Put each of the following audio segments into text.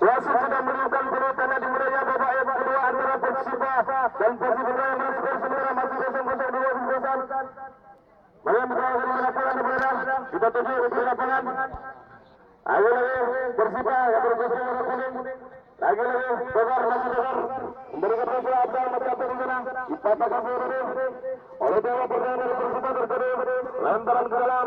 Wasit sudah menunjukkan penontonnya dimulainya babak yang kedua antara Persiba dan Persipura yang masih sementara masih 0-0 di wasit besar. Malam terakhir lapangan berada kita tuju di lapangan. Ayo lagi Persiba yang berkuasa warna kuning. Lagi Togar masih Togar memberikan bola Abdal masih Abdal di sana. Dipatahkan oleh Dewa Perdana dari Persiba terjadi lantaran ke dalam.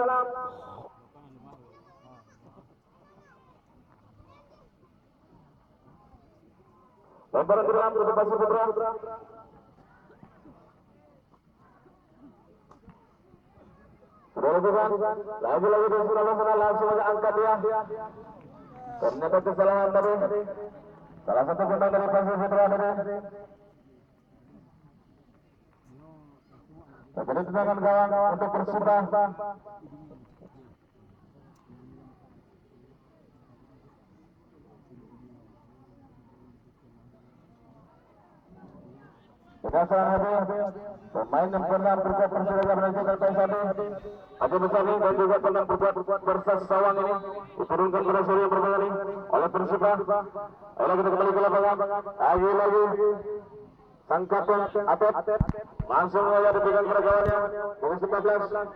Lemparan ke dalam untuk Persipura. Bukan. Lagi-lagi di sana langsung aja angkat ya. Ternyata kesalahan tadi. Salah satu pemain dari Persipura tadi. Terjadi tendangan gawang untuk Persipura. Berdasarkan pemain yang pernah berbuat Persija menunjukkan PSAB Abu Besari dan juga pernah berbuat Persas Sawang ini diturunkan pada seri yang berbeda ini oleh Persija. Ayo kita kembali ke lapangan. Lagi sang kapten Atep langsung saja dipegang pada kawannya nomor 14.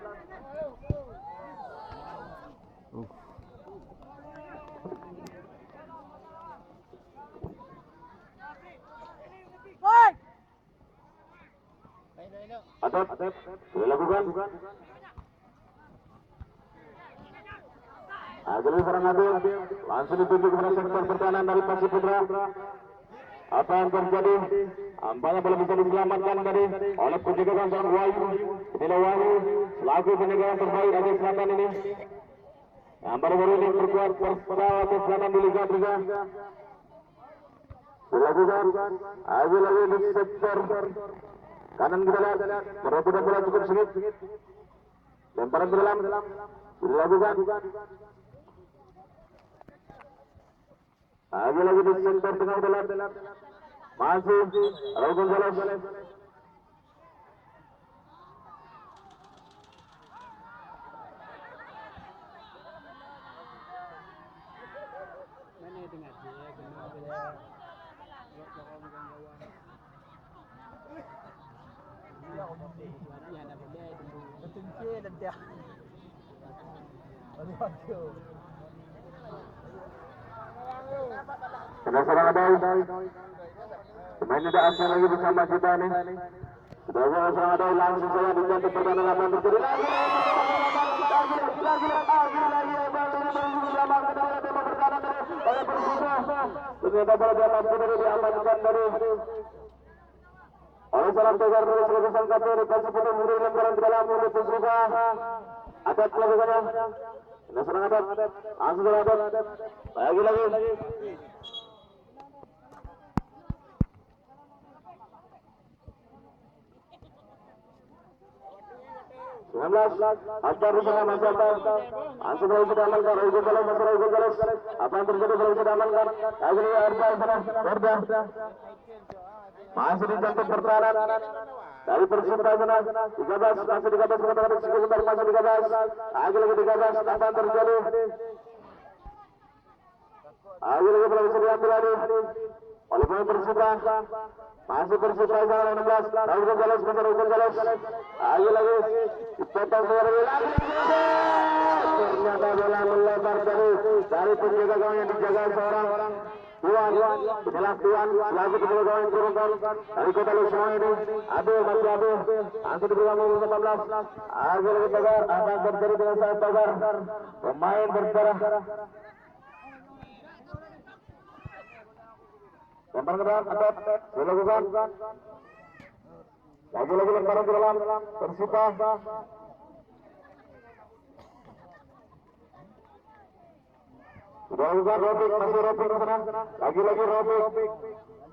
Atep dilakukan. Akhirnya serang Adil langsung dituju kepada sektor pertahanan dari Persipura. Apa yang terjadi? Ampanya belum bisa diselamatkan tadi oleh penjaga gawang Wahyu. Inilah Wahyu selaku penjaga yang terbaik Aceh Selatan ini. Yang baru-baru ini berkuat Persipura Aceh Selatan di Liga 3. Dilakukan. Lagi di sektor kanan kita lihat merebut bola cukup sengit. Lemparan ke dalam dilakukan. Lagi di sektor tengah dalam masih Raul Gonzales. Kena serang Adai. Pemain tidak asing lagi bersama kita nih. Sudah serang Adai langsung saja dijantik pertahanan lapangan terjadi lagi. Ternyata bola diamankan dari oleh salam Togar dari sebagai sang kapten dari Persipura memberi lemparan ke dalam untuk Persipura. Atep melakukannya. Kena serang Atep. Langsung serang Atep. Lagi. 19 Akbar bersama Mas Akbar langsung belum bisa diamankan Raul Gonzales. Apa yang terjadi belum bisa diamankan lagi Erda masih dijantung pertahanan dari Persipura sana 13 masih 13 sebentar masih 13 lagi 13 apa yang terjadi lagi belum bisa diambil lagi oleh pemain Persipura. Masih Persipura sana 16 Raul Gonzales lagi dipotong lagi ternyata bola melebar dari penjaga gawang yang dijaga seorang Tuan lagi penjaga gawang yang turunkan dari Kota Lusma ini masih Abu langsung diberikan nomor 18 lagi Togar. Apa yang terjadi dengan saya Togar pemain berdarah lempar ke dalam Atep dilakukan lagi lemparan ke dalam Persipura. Sudah bukan Robik, masih Robik ke sana. Lagi Robik.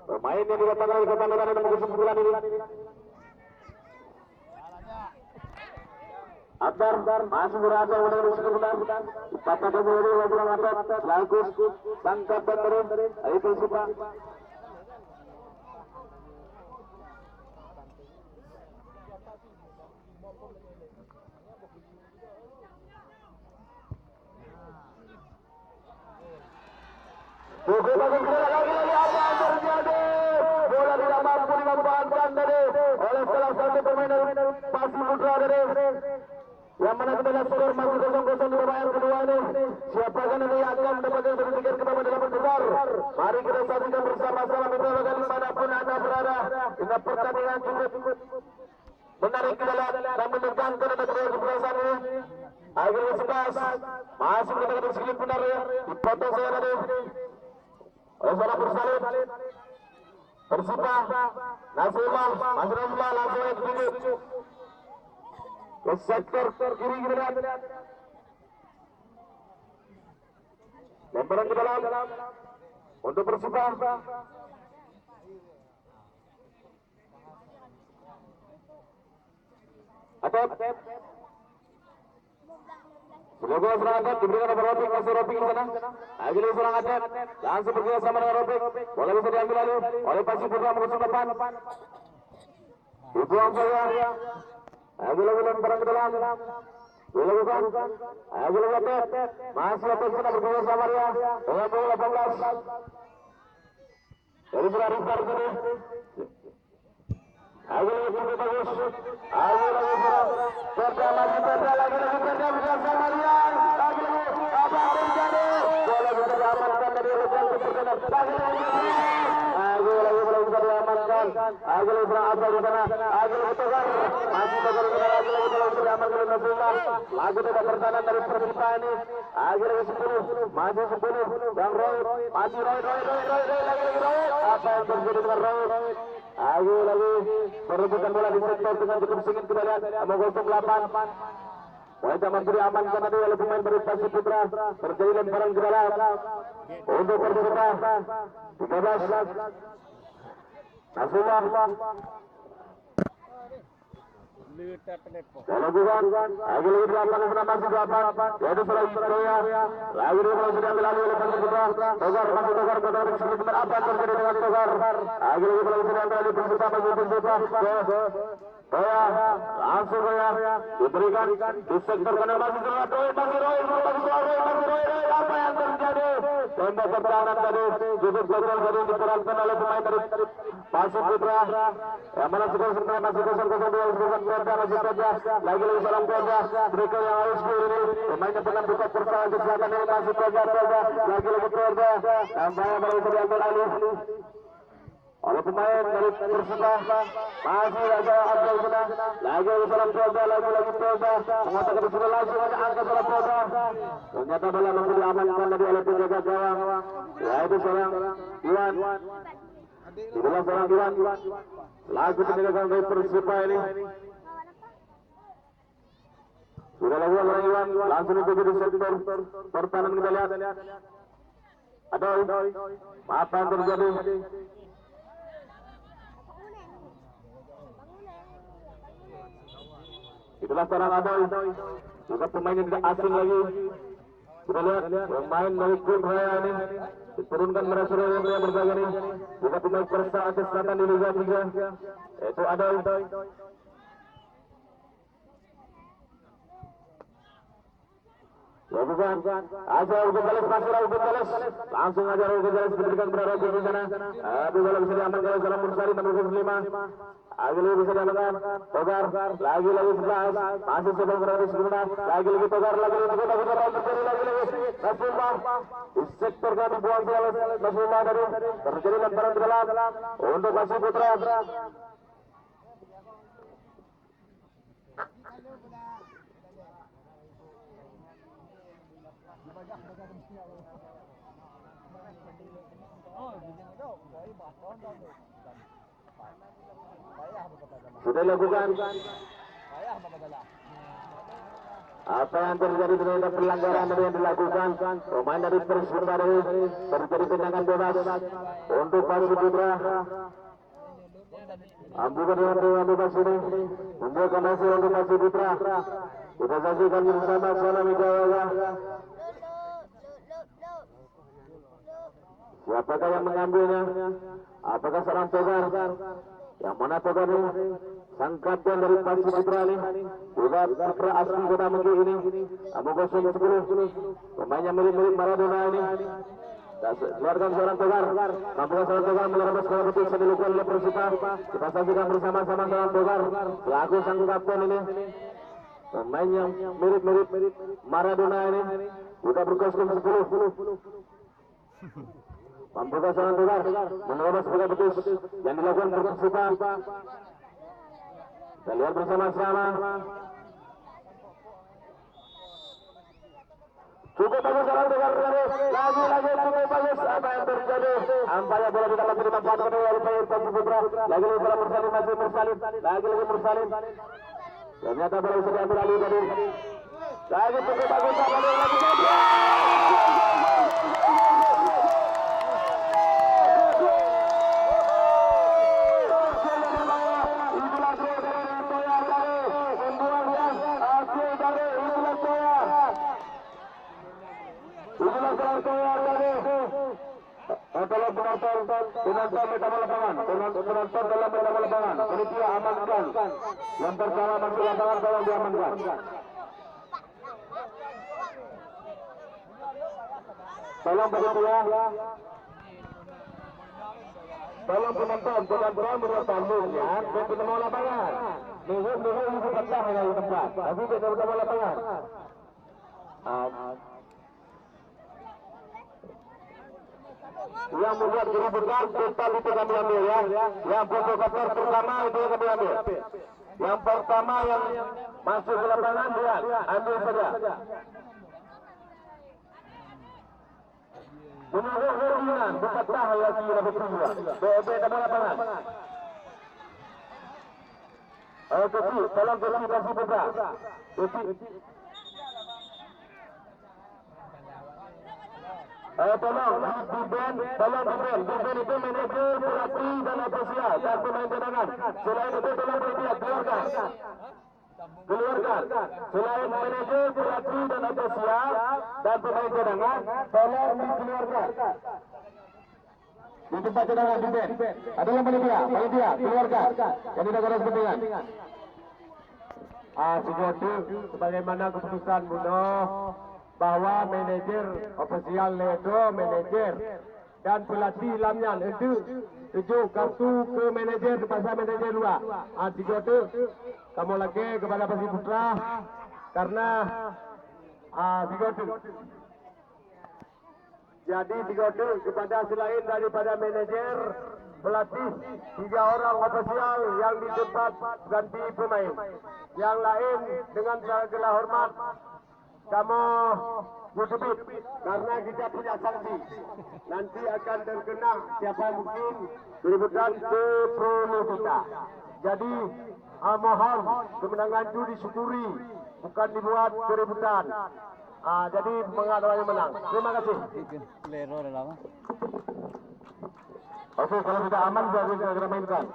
Pemain yang didatangkan dari Kota Medan nomor 9 ini. Akbar masih berada pada posisi sebentar. Patah dari Wabulan Atep. Lagu tangkap dari Persipura. Oke, bagus lagi apa yang terjadi? Bola tidak mampu dimanfaatkan dari oleh salah satu pemain dari Pasir Putra dari yang mana kita lihat skor masih 0-0 di babak yang kedua ini. Siapakah nanti yang akan mendapatkan tiket ke babak 8 besar? Mari kita saksikan bersama-sama mitra dimanapun anda berada. Hingga pertandingan cukup menarik kita lihat dan menegangkan ada kedua keberhasilan ini. Akhirnya 11 masih mendapatkan sedikit benar ya. Dipotong saya tadi oleh seorang bersalin. Persipah Nasrullah langsung yang tinggi ke sektor kiri kita lihat. Lemparan ke dalam untuk Persipah. Atep semoga serangan diberikan oleh Robik, masih Robik di sana. Akhirnya serang Atep langsung bergerak sama dengan Robik. Bola bisa diambil lalu oleh Pasir Putra mengusung depan. Dibuang saja. Akhirnya lemparan ke dalam. Dilakukan. Akhirnya Atep masih Atep sana bergerak sama dia dengan bola 18. Dari serang Rifar sini. Akhirnya cukup bagus. Akhirnya serang. Pertama kita lagi bersama dia. Lagi apa yang terjadi? Bola bisa diamankan dari lepas kepercayaan. Akhirnya bola bisa diamankan. Akhirnya serang asal di sana. Akhirnya Togar masih Togar di sana. Akhirnya bola bisa diamankan oleh Nasrullah. Lagu tidak pertahanan dari Persipah ini. Akhirnya 10 masih 10 dan Roy masih Roy lagi Roy. Apa yang terjadi dengan Roy? Lagi perebutan bola di sektor dengan cukup singit kita lihat nomor 08. Mulai zaman diamankan tadi oleh pemain dari Pasir Putra. Terjadi lemparan ke dalam untuk Persipah 13 Nasrullah. Kalau bukan, lagi di lapangan sudah masih 8. Yaitu selain Korea. Lagi dia mulai sudah diambil oleh Pasir Putra. Togar masih Togar benar apa yang terjadi dengan Togar? Lagi mulai sudah diambil oleh Persipah masih Persipah. Korea langsung Korea diberikan di sektor kanan masih Roy apa yang terjadi? Tembak pertahanan tadi cukup gagal tadi diperankan oleh pemain dari Pasir Putra. Yang mana skor sebenarnya masih 0-0 masih saja lagi salam Korea mereka yang harus ini pemainnya pernah buka persaingan di selatan ini masih Korea lagi Korea nampaknya baru bisa diambil alih oleh pemain dari Persipah. Masih ada Abdul Sana lagi salam Korea lagi Korea mengatakan disuruh langsung ada angka salam Korea. Ternyata bola mampu diamankan tadi oleh penjaga gawang yaitu seorang Iwan. Itulah seorang Iwan lagu penjaga dari Persipah ini. Sudah lakukan oleh Iwan langsung dituju di sektor pertahanan kita lihat. Adoy apa yang terjadi? Itulah seorang Adoy juga pemain yang tidak asing lagi. Kita lihat pemain dari klub Raya ini diturunkan pada sore yang berbagai ini juga pemain Persa Aceh Selatan di Liga 3 yaitu Adoy. Lakukan aja Ugo Gales masuk Ugo Gales langsung aja Ugo Gales diberikan kepada Robi di sana. Bola bisa diamankan oleh Salam Mursali nomor 5. Lagi bisa diamankan Togar lagi 11 masih sebelum berada di sebelah lagi Togar lagi Nasrullah di sektor kami buang oleh Nasrullah dari terjadi lemparan ke dalam untuk Pasir Putra. Sudah dilakukan apa yang terjadi terhadap pelanggaran dari yang dilakukan pemain dari Persipah terjadi tendangan bebas untuk Pasir Putra. Ambil dengan bebas ini membuka masih untuk Pasir Putra. Kita saksikan bersama Sonami Jawa. Siapakah yang mengambilnya? Apakah seorang Togar? Yang mana Togar ini? Sang kapten dari Pasir Putra ini juga putra asli Kota Mengki ini. Nomor 10 pemainnya mirip-mirip Maradona ini. keluarkan seorang Togar, mampukan seorang Togar menerobos bola putih yang dilakukan oleh Persita. Kita saksikan bersama-sama seorang Togar selaku sang kapten ini. Pemain yang mirip-mirip Maradona ini udah berkostum 10. Mampukan seorang Togar menerobos bola putih yang dilakukan Persita. Kita lihat bersama-sama. Cukup bagus seorang Togar lagi cukup bagus apa yang terjadi. Ampanya bola tidak mampu dimanfaatkan oleh pemain Persipura. Lagi seorang Mursalim masih Mursalim. Lagi Mursalim. Ternyata bola bisa diambil alih tadi. Lagi cukup bagus lagi. Penonton dalam lapangan, panitia amankan. Yang pertama masuk lapangan tolong diamankan. Tolong panitia. Tolong penonton bertandingnya ke penemu lapangan. Minggu itu pecah dari tempat. Tapi kita penemu lapangan. Yang membuat keributan total itu kami ambil ya. Yang provokator pertama itu kami ambil. Yang pertama yang masuk ke lapangan dia ambil saja. Menunggu hubungan berpatah lagi lebih tinggi. BB dalam lapangan. Kecil, tolong kecil kasih buka. Kecil. Tolong itu manajer pelatih dan ofisial dan pemain cadangan. Selain itu tolong panitia keluarkan. Selain manajer pelatih dan ofisial dan pemain cadangan, tolong dikeluarkan. Di tempat cadangan di band adalah panitia keluarkan. Jadi negara kepentingan. Sejauh itu sebagaimana keputusan Muno bahwa manajer ofisial itu manajer dan pelatih lamnya itu 7 kartu ke manajer pasal manajer 2. Tiga itu kamu lagi kepada Persipura karena tiga itu. Jadi tiga itu kepada selain daripada manajer pelatih 3 orang ofisial yang di tempat ganti pemain. Yang lain dengan segala hormat kamu Yusufit, karena kita punya sanksi. Nanti akan terkena siapa mungkin keributan ke Pro kita. Jadi mohon kemenangan itu disyukuri, bukan dibuat keributan. Jadi mengadanya menang. Terima kasih. Oke, kalau sudah aman bisa kita mainkan.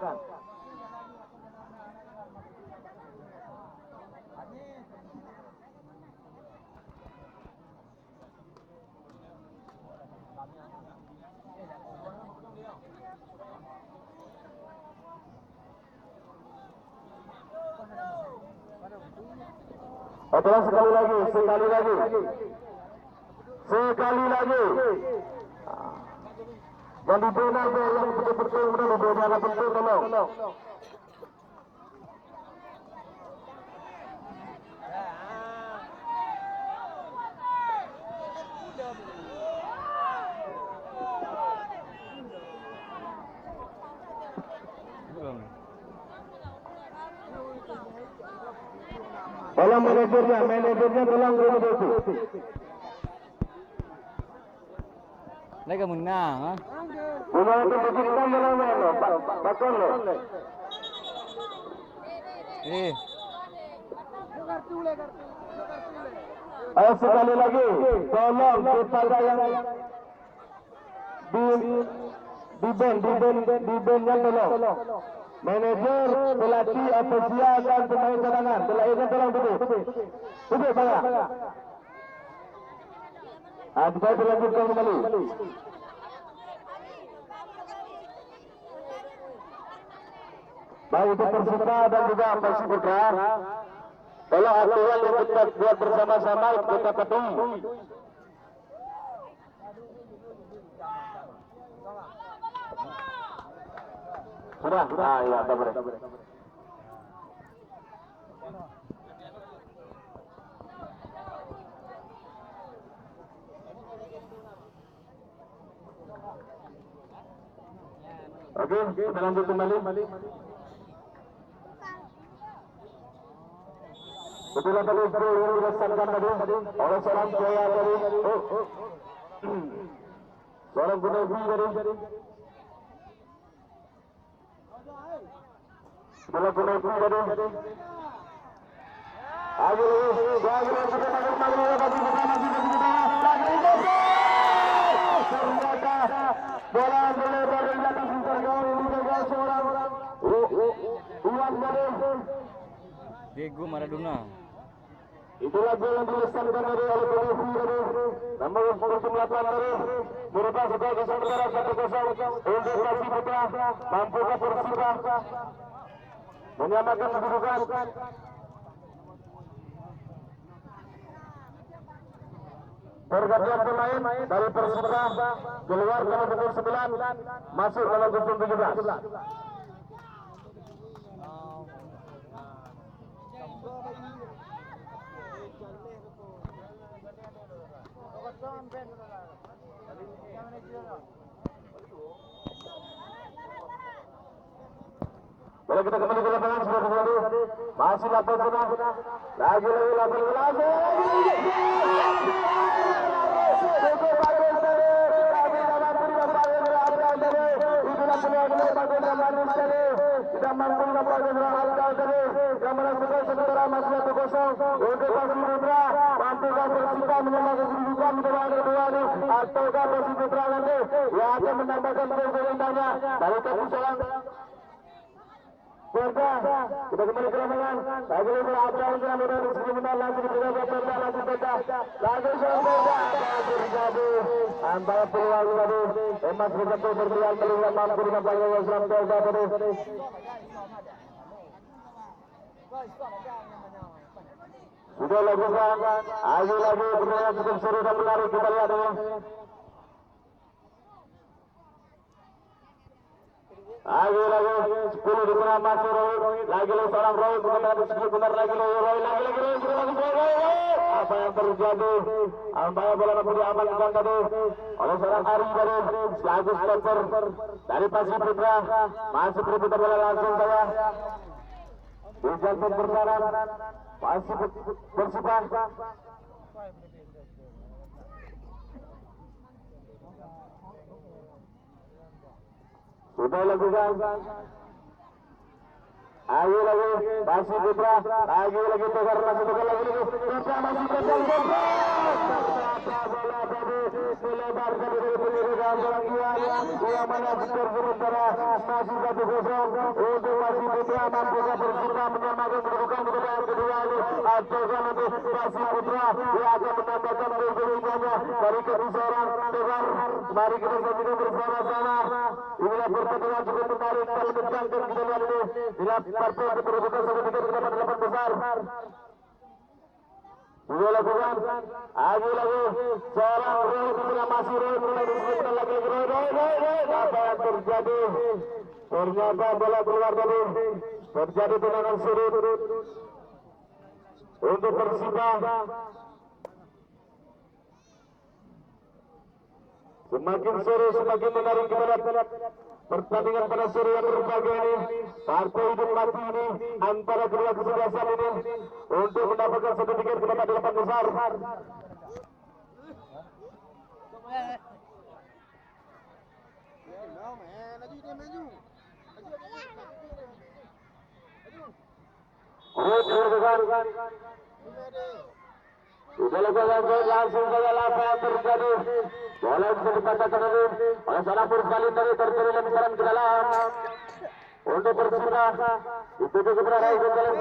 Setelah sekali lagi. Yang dibina yang betul-betul dulu, benar betul tolong. Tolong manajernya tolong dulu. Lagi menang, ha? Bunga itu bikinkan mana? Bakon lo. Ayo sekali lagi, tolong kepada yang di bandnya tolong. Manajer, pelatih, ofisial dan pemain cadangan. Tolong duduk. Duduk bangga. Kita dilanjutkan kembali. Baik itu Persita dan juga Persipura. Tolong aturan yang kita buat bersama-sama kita patuhi. Sudah, ya, tak boleh. Oke, kita lanjut kembali. Betul tadi yang dilaksanakan tadi oleh seorang pria dari seorang penerbit dari seorang penerbit dari ayo bola melebar dari atas gawang ini gagal seorang Iwan dari Diego Maradona. itulah gol yang dilestarkan dari oleh Penerbit dari nomor 98 dari merubah sebagai sementara 1-0 untuk Persib Putra. Mampukah Persib menyamakan kedudukan? Pergantian pemain dari Persib keluar dalam pukul 9 masuk dalam pukul 17. Boleh kita kembali ke lapangan sudah kembali. Masih 8-0. Lagi 8-11. Cukup bagus dari kami dalam terima saya dari itulah peluang bagus dan manis dari tidak mampu melakukan hal dari yang menentukan sementara masih 1-0 untuk Persib Putra. Mampukah Persib menyamakan kedudukan di babak kedua ini ataukah Persib Putra nanti yang akan menambahkan poin indahnya dari kaki seorang Perda, kita kembali ke lapangan. Lagi lagi Abdul yang mudah sebentar langsung dijaga Perda langsung Perda. Lagi Perda terjadi antara peluang tadi. Emas begitu berlian melihat mampu dengan Bang Islam Perda tadi. Sudah lakukan, ayo lagi permainan cukup seru dan menarik kita lihat ini. Lagi 10 di tengah masih Roy, lagi seorang Roy benar benar lagi Roy apa yang terjadi? Ampaya bola dapat diamankan tadi oleh seorang Ari dari Agus Stopper dari Persib Putra. Masih berebut bola langsung saya di jantung berjalan masih bersifat. Sudah lakukan. Ayo lagi Persib Putra, lagi tukar masih tukar lagi Putra masih kejar bola tadi melebar dari penyerangan orang Iwan menafsir sementara masih 1-0 untuk Persib Putra. Mampukah Persib menyamakan kedudukan di babak kedua ini ataukah nanti Persib Putra yang akan menambahkan gol-golnya dari keseorang tukar. Mari kita saksikan bersama-sama. Inilah pertandingan cukup menarik dan menegangkan kita lihat ini. Inilah partai keterbukaan sampai 3-8 besar. Sudah lakukan, lagi seorang Roy sudah masih Roy mulai disebutkan lagi Roy. Apa yang terjadi? Ternyata bola keluar tadi. Terjadi tendangan sudut untuk Persib. Semakin seru, semakin menarik kita lihat pertandingan pada sore yang berbahagia ini. Partai hidup mati ini antara kedua kesebelasan ini untuk mendapatkan satu tiket ke babak 8 besar. Sudah langsung saja apa yang terjadi. Bola bisa dipatahkan oleh salah sekali dari terjadi lemparan ke dalam untuk Persib. Itu kepada Roy Gonzales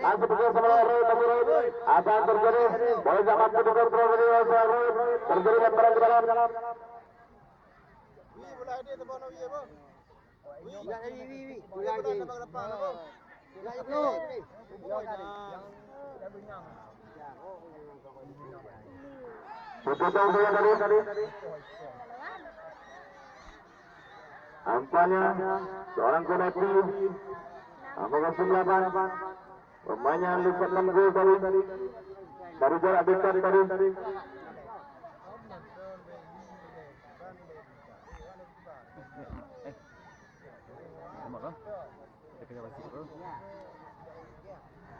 langsung bekerja sama Roy. Apa yang terjadi? Bola zaman dikontrol oleh Roy. Terjadi lemparan ke dalam. Sudah tahu saya tadi. Angkanya seorang Konepi nomor 08 pemainnya lipat 6 gol dari jarak dekat tadi.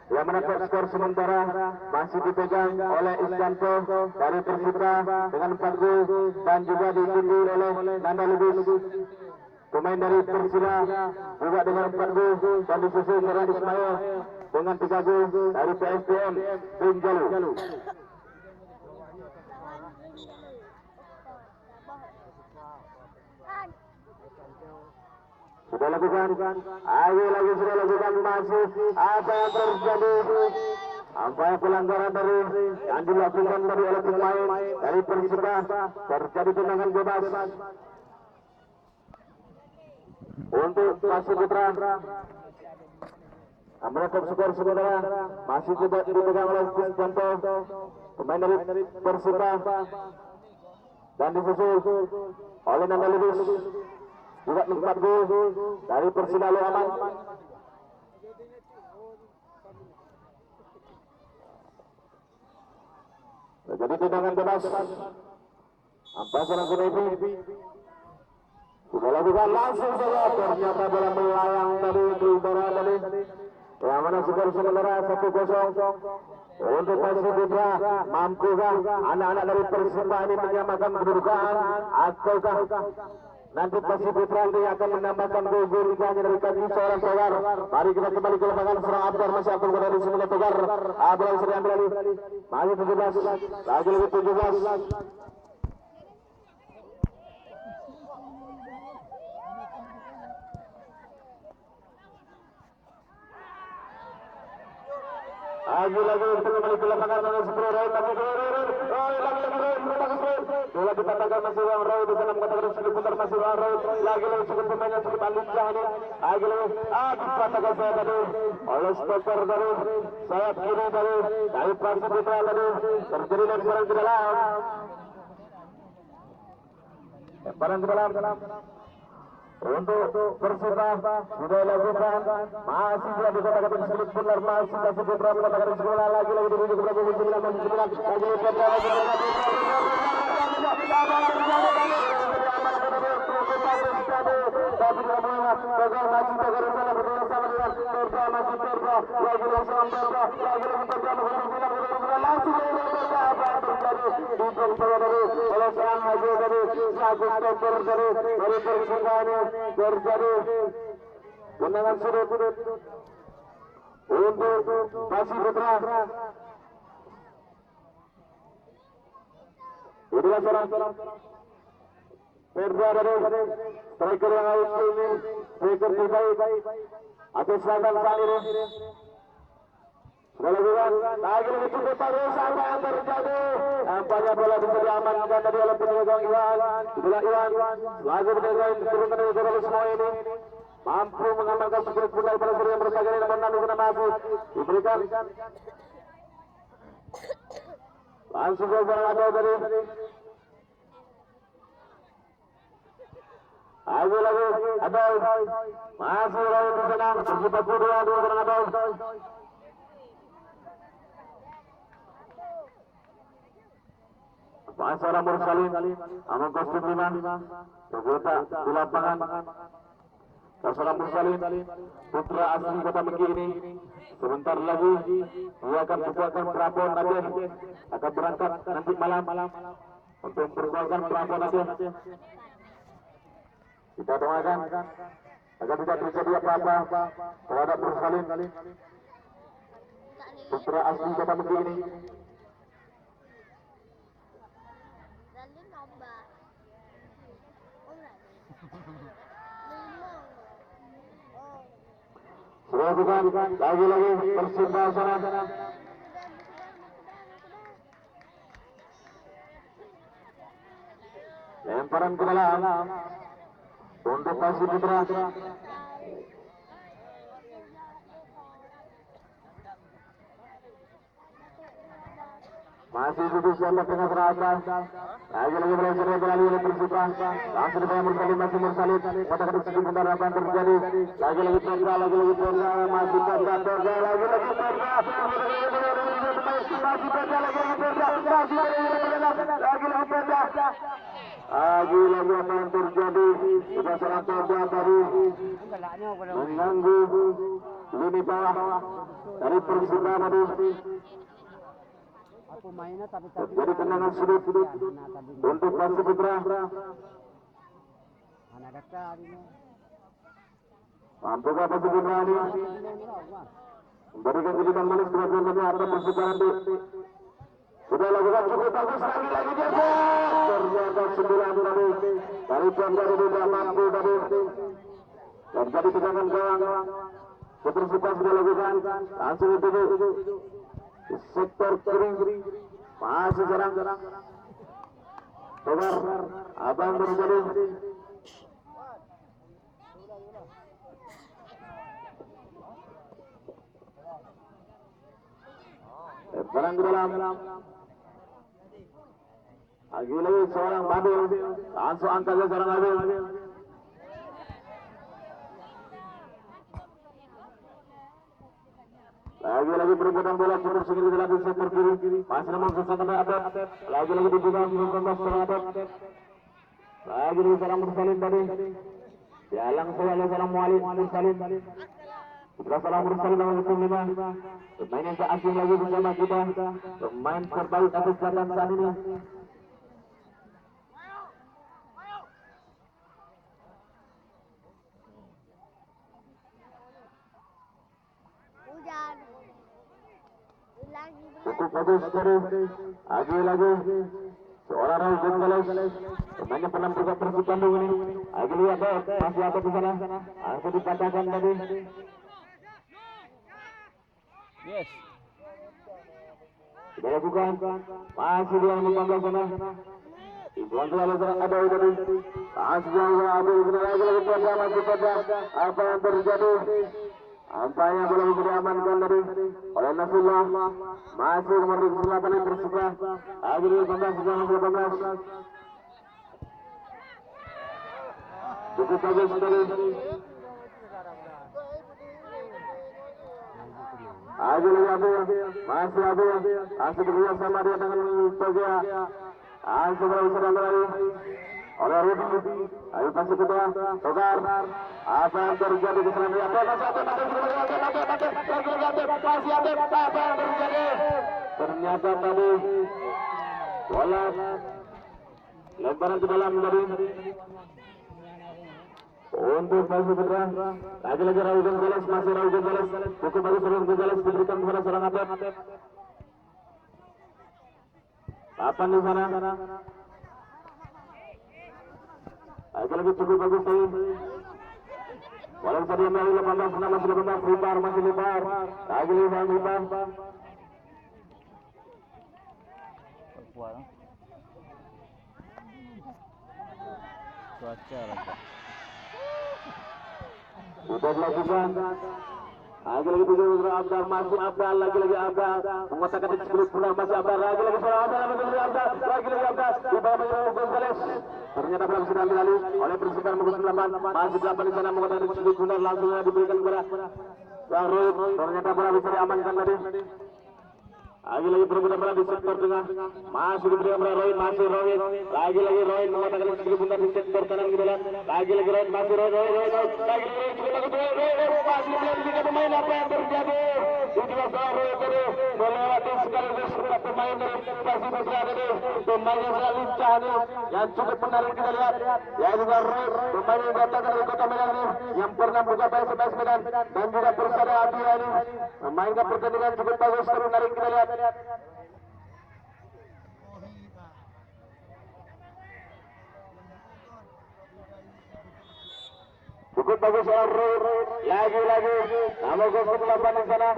Yang mendapat skor sementara masih dipegang oleh Iskanto dari Persipra dengan 4 gol dan juga diikuti oleh Nanda Lubis pemain dari Persira juga dengan 4 gol dan disusul oleh Ismail dengan 3 gol dari PSPM Pinjalu. Sudah lakukan, lagi sudah lakukan masih apa yang terjadi? Apa yang pelanggaran dari yang dilakukan dari oleh pemain dari Persipra terjadi tendangan bebas untuk Pasir Putra. Mendapat skor sementara masih tidak dipegang oleh Iskanto pemain dari Persipra dan disusul oleh Nanda Lubis juga 4 gol dari Persida Lu Aman. Jadi tendangan bebas. Apa seorang Konepi sudah lakukan langsung saja, ternyata bola melayang dari udara tadi. Yang mana skor sementara 1-0 untuk Pasir Putra. Mampukah anak-anak dari Persipra ini menyamakan kedudukan ataukah nanti Pasir Putra yang akan menambahkan gol hanya dari kaki seorang Togar? Mari kita kembali ke lapangan serang Abdar masih akan berada di sini Togar. Bola bisa diambil alih. Maju 17, lagi lebih 17. Lagi kembali ke lapangan dengan Sepuluh Roy tapi bola dipatahkan masih Bang Roy di sana mengatakan sedikit putar masih Bang Roy lagi cukup pemainnya cukup lincah ini lagi dipatahkan saya tadi oleh stopper dari sayap kiri dari Pasir Putra tadi terjadi lemparan ke dalam untuk Persipra sudah lakukan masih tidak dikatakan sedikit benar masih Pasir Putra mengatakan sekolah lagi dibujuk ke belakang 9 terjadi tendangan sudut untuk Pasir Putra. Inilah seorang Perda dari striker yang harus ini striker terbaik atau selatan saat ini. Sudah lakukan lagi cukup terus apa yang terjadi? Nampaknya bola bisa diamankan tadi oleh penyegang Iwan. Itulah Iwan lagu penyegang turun dari gol semua ini mampu mengamankan sekitar bola pada seri yang bersaga ini namun nanti masih diberikan langsung ke bola ada tadi. Lagi ada masih lawan di sana bersifat dua orang ada. Pasara Mursalin, Amang kostum 5, terletak di lapangan. Pasara Mursalin, putra asli Kota Meki ini, sebentar lagi dia akan berkuatkan Prapon Aceh, akan berangkat nanti malam untuk berkuatkan Prapon Aceh. Kita doakan agar tidak terjadi apa-apa terhadap Mursalin, putra asli Kota Meki ini. Sudah bukan lagi Persipra sana. Lemparan ke dalam untuk Pasir Putra. Masih duduk siapa tengah teratas. Lagi-lagi bola yang beralih oleh Persita. Langsung dibawa Mursalin, masih Mursalin. Kotak di segi benar apa yang terjadi. Lagi-lagi Perdra, lagi-lagi Perdra, masih Perdra, lagi-lagi Perdra. Masih Perdra, lagi-lagi Perdra, lagi-lagi Perdra. Lagi-lagi apa yang terjadi. Sudah serang Perdra tadi. Mengganggu lini bawah dari Persita tadi. Aku mainnya tapi Jadi tendangan sudut untuk Persib Putra. anak dekat ini. Mampukah Persib Putra ini memberikan kejutan manis kepada temannya atau Persib nanti? Sudah lakukan cukup bagus lagi dia. Ternyata 9 tadi dari Pemda tidak mampu tadi. Dan tadi tegangan gawang Persita sudah lakukan langsung itu sektor kiri masih serang Togar apa yang terjadi serang di dalam lagi seorang Babil langsung angkat seorang Babil lagi-lagi berputar bola cukup segini dalam sektor kiri masih nomor 1 Abed lagi-lagi dibuka seorang Abed lagi seorang Mursalin tadi jalan oleh seorang Mursalin Putra salah Mursalin nomor 5 pemain yang asing lagi bersama kita pemain terbaik atas Selatan saat ini cukup bagus dari lagi seorang Raul Gonzales pemainnya pernah juga Persib Bandung ini lihat masih ada di sana langsung dipatahkan tadi Yes. sudah lakukan masih dia membangun sana Ibuan selalu ada tadi masih jauh lagi masih pada apa yang terjadi Ampanya belum diamankan tadi oleh Nasrullah masih memberi kesempatan yang Persita lagi 18 cukup bagus tadi lagi masih masih bekerja sama dia dengan Togia langsung sedang lagi oleh Rudi ayo pasti kedua Togar apa yang terjadi di sana apa yang terjadi ternyata tadi bola lemparan ke dalam tadi untuk Persib Putra lagi-lagi Raul Gonzales masih Raul Gonzales cukup bagus Raul Gonzales diberikan kepada seorang Abed papan di sana lagi-lagi cukup bagus tadi walau tadi yang dari 18 masih 18 libar lagi libar Perpuan. Cuaca lagi. sudah dilakukan lagi-lagi tujuh Abdal masih Abdal lagi-lagi Abdal mengatakan di sebelum pulang masih Abdal lagi-lagi seorang Abdal lagi-lagi Abdal di bawah Gonzales ternyata belum sudah dilalui oleh Persita nomor 8 masih 8 di sana mengatakan di sebelum pulang langsung diberikan kepada Roy ternyata bola bisa diamankan tadi lagi-lagi berputar bola di sektor tengah masih diberikan kepada Roy masih Roy lagi-lagi Roy mengatakan di sebelum pulang di sektor kanan ke dalam lagi-lagi Roy masih Roy lagi-lagi masih tiga pemain apa yang terjadi itulah seorang Roy tadi melewati sekaligus beberapa pemain dari Persib Putra tadi pemain yang sangat lincah nih yang cukup menarik kita lihat ya juga Roy pemain yang datang dari Kota Medan nih yang pernah buka PSMS Medan dan juga Persada Abia ini memainkan pertandingan cukup bagus terus menarik kita lihat cukup bagus orang Roy lagi-lagi nama gosok 8 di sana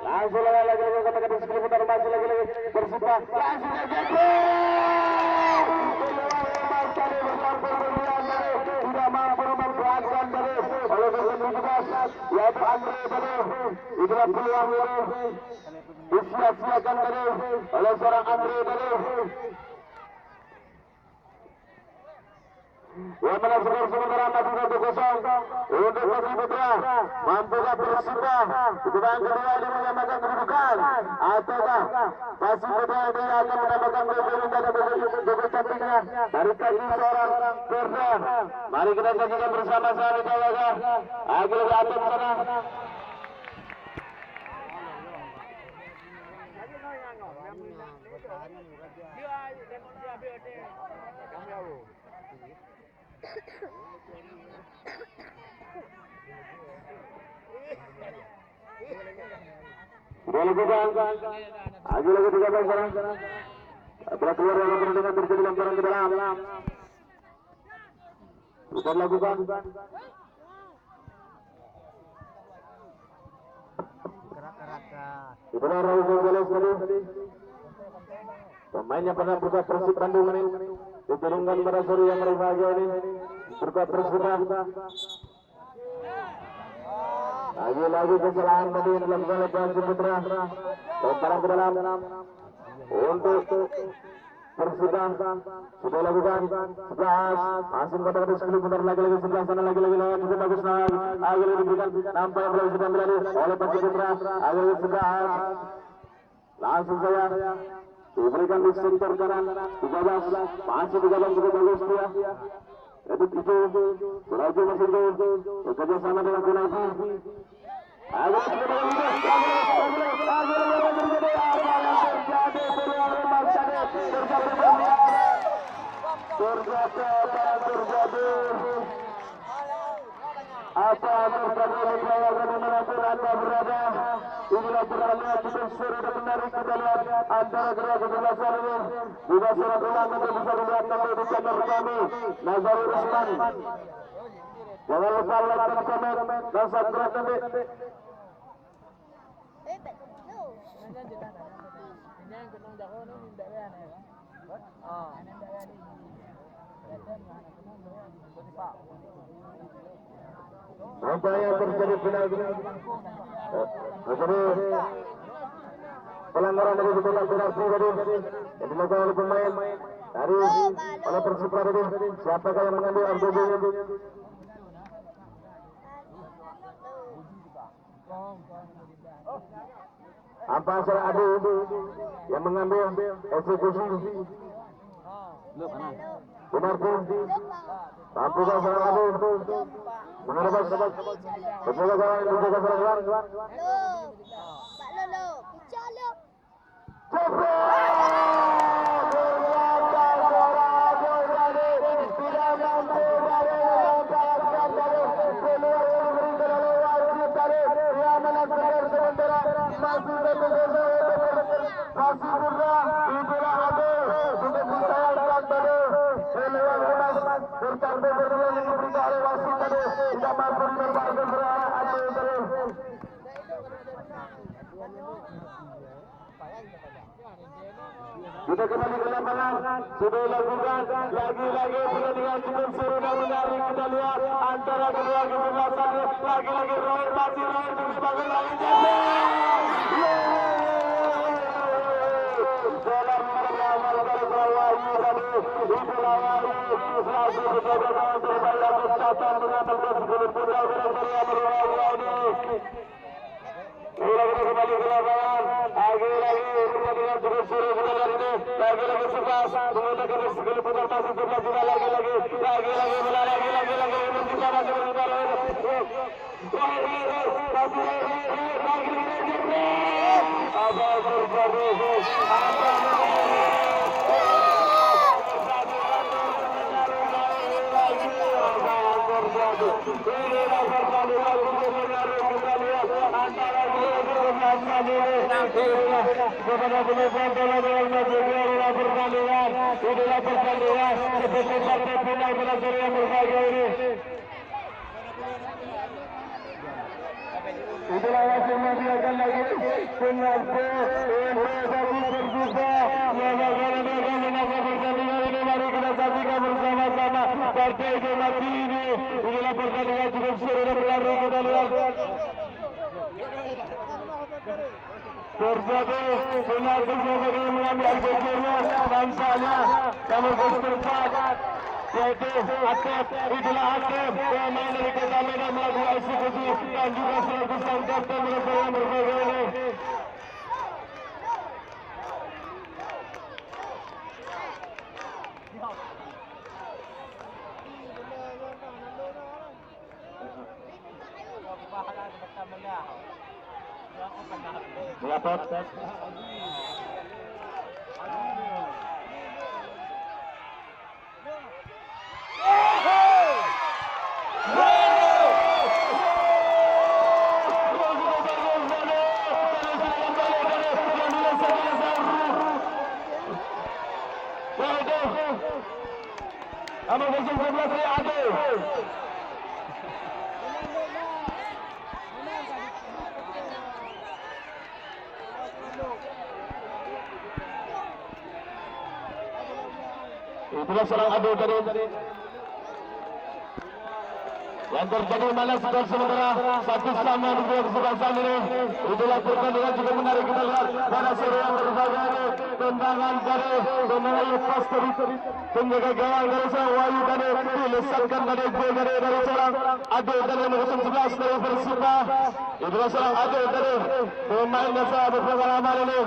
langsung lagi katakan di sekitar masih lagi Persita langsung aja tidak mampu memanfaatkan tadi oleh Persita yaitu Andre tadi itulah peluang disia-siakan tadi oleh seorang Andre tadi Yang mana skor sementara masih 1-0 untuk Pasir Putra. Mampukah Persita di babak kedua ini menyamakan kedudukan, ataukah Pasir Putra ini akan mendapatkan gol dan gol cantiknya dari kaki seorang Ferdan. Mari kita saksikan bersama-sama di bawah. Agil ke atas sana. Sudah lakukan. Agil lagi 13 sekarang. Setelah keluar yang pertandingan terjadi lemparan ke dalam. Sudah lakukan. Itulah Raul Gonzales tadi. Pemainnya pernah buka Persib Bandung ini. Diturunkan pada sore yang berbahagia ini. Buka Persib. Lagi-lagi kesalahan tadi yang dilakukan oleh Pasir Putra. Lemparan ke dalam untuk Persita. Sudah lakukan 11. Masih kota kota 10 bentar lagi sebelah sana lagi cukup bagus. Agil diberikan nampak yang belum sudah berani oleh Pasir Putra. Agil 11. Langsung saya diberikan di sektor kanan 13. Masih 13 cukup bagus dia. Itu Suraju masih itu bekerja sama dengan Kunaifi. Agil apa terjadi dimanapun Anda berada. Inilah pertandingan kita seru dan menarik kita lihat antara kedua kesebelasan ini. Juga surat ulang untuk bisa melihat nanti di channel kami Nazarul Usman. Jangan lupa like dan komen dan subscribe nanti. Apa yang terjadi benar-benar pelanggaran dari sebuah federasi tadi yang dilakukan oleh pemain dari oleh Persipura tadi. Siapakah yang mengambil RBB ini? Apa salah Adu yang mengambil eksekusi? Benar pun Tampukah salah Adu menghadap semoga kawan yang berjaga serang. Kita kembali ke lapangan, sudah dilakukan lagi-lagi pertandingan cukup seru dan menarik. Kita lihat antara kedua kesebelasan, lagi-lagi Roy masih sebagai lagi dalam merawat dari Prawayu tadi dipelawari selalu berjaga kawan terbayar kesehatan mengamalkan 10 putra dari Prawayu ini. Kita kembali ke lapangan, lagi-lagi pertandingan cukup seru kita lihat ini. Lagi-lagi 11 menggunakan 10 putar masih 11 juga lagi-lagi bola lagi-lagi kita masih berputar apa itulah masih membiarkan lagi pengaku pertandingan ini. Mari kita saksikan bersama-sama partai mati ini. Inilah pertandingan cukup seru dan berlalu. Kita lihat terjadi benar-benar mengambil akhirnya tampaknya kamu bersepakat yaitu Akep. Itulah Akep pemain dari Kota Medan melakukan eksekusi dan juga selaku sang kapten yang berbeda ini. Dapat. Nomor 11 saya Ade. Itulah seorang adu dari yang terjadi mana skor sementara 1-1 di kesempatan ini. Itulah pertandingan juga menarik kita lihat pada seri yang berbeda ini. Tendangan dari pemain lepas dari penjaga gawang dari seorang Wahyu tadi dilesatkan dari gol dari seorang adu dari nomor 11 dari Persiba. Itulah seorang adu dari pemain yang sangat berpengalaman ini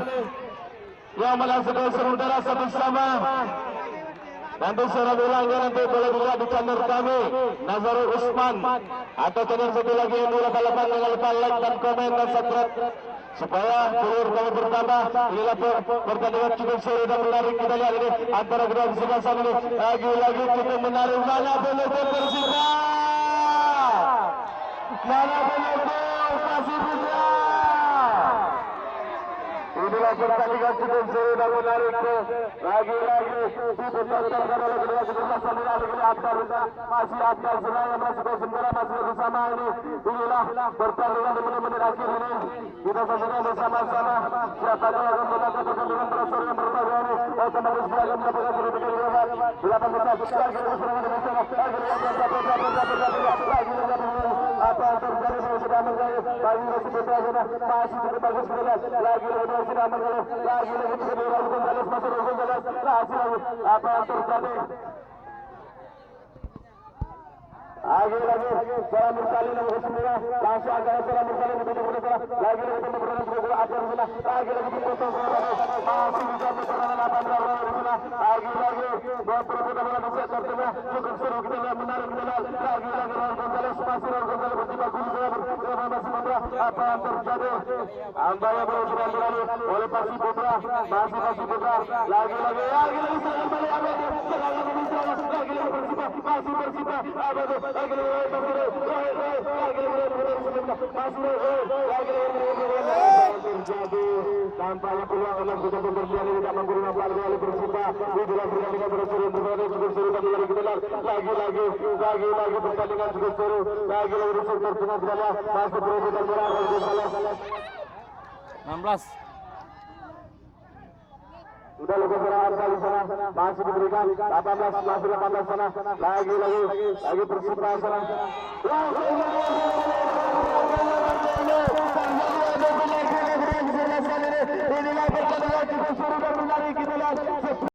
yang menang sementara 1-1. Nanti secara ulangnya nanti boleh dilihat di channel kami Nazarul Usman atau channel satu lagi yang 288. Jangan lupa like dan komen dan subscribe supaya follower kami bertambah. Inilah pertandingan cukup seru dan menarik kita lihat ini antara kedua kesebelasan ini. Lagi-lagi cukup menarik. Mana penutup Persita, mana penutup Pasir Putra. Inilah pertandingan cukup seru dan menarik. Lagi-lagi dipertandingkan oleh kedua kesebelasan ini. Masih ada Senayan masih bersembara masih bersama ini. Inilah pertandingan di menit-menit akhir ini. Kita saksikan bersama-sama siapa yang akan menangkan pertandingan berasal yang berbeda ini. Otomatis dia akan mendapatkan sedikit lewat 8 besar. Lagi-lagi serangan di sana. Lagi-lagi apa yang terjadi sudah menggaya. Lagi-lagi Putra sana masih cukup bagus sekali. Lagi-lagi sudah menggaya. Lagi-lagi juga Raul Gonzales masih Raul Gonzales. Apa yang terjadi? Lagi-lagi seorang bersalin nomor 9 langsung angkat seorang bersalin begitu salah. Lagi-lagi pemberontak juga akan sana. Lagi-lagi dipotong masih bisa berperan 8 orang di sana. Lagi-lagi perebutan bola bisa tertemu cukup seru kita lihat menarik kita lihat. Lagi-lagi Raul Gonzales masih Raul Gonzales bertimbang gol saya masih Putra. Apa yang terjadi? Ambanya belum sudah berlalu oleh Pasir Putra masih Putra. Lagi-lagi serangan balik Abad serangan menyerang lagi-lagi Persita Abad terjadi tampaknya peluang emas kita berjalan tidak menggunakan peluang oleh Persita. Itulah pertandingan berseru berbeda cukup seru dan menarik kita lihat lagi-lagi pertandingan cukup seru lagi-lagi resultat tengah bola masih perebutan bola Gonzales 16. sudah lebih serangan kali sana masih diberikan 18 masih 18 sana lagi Persita sana. Inilah pertandingan cukup seru dan menarik kita lihat.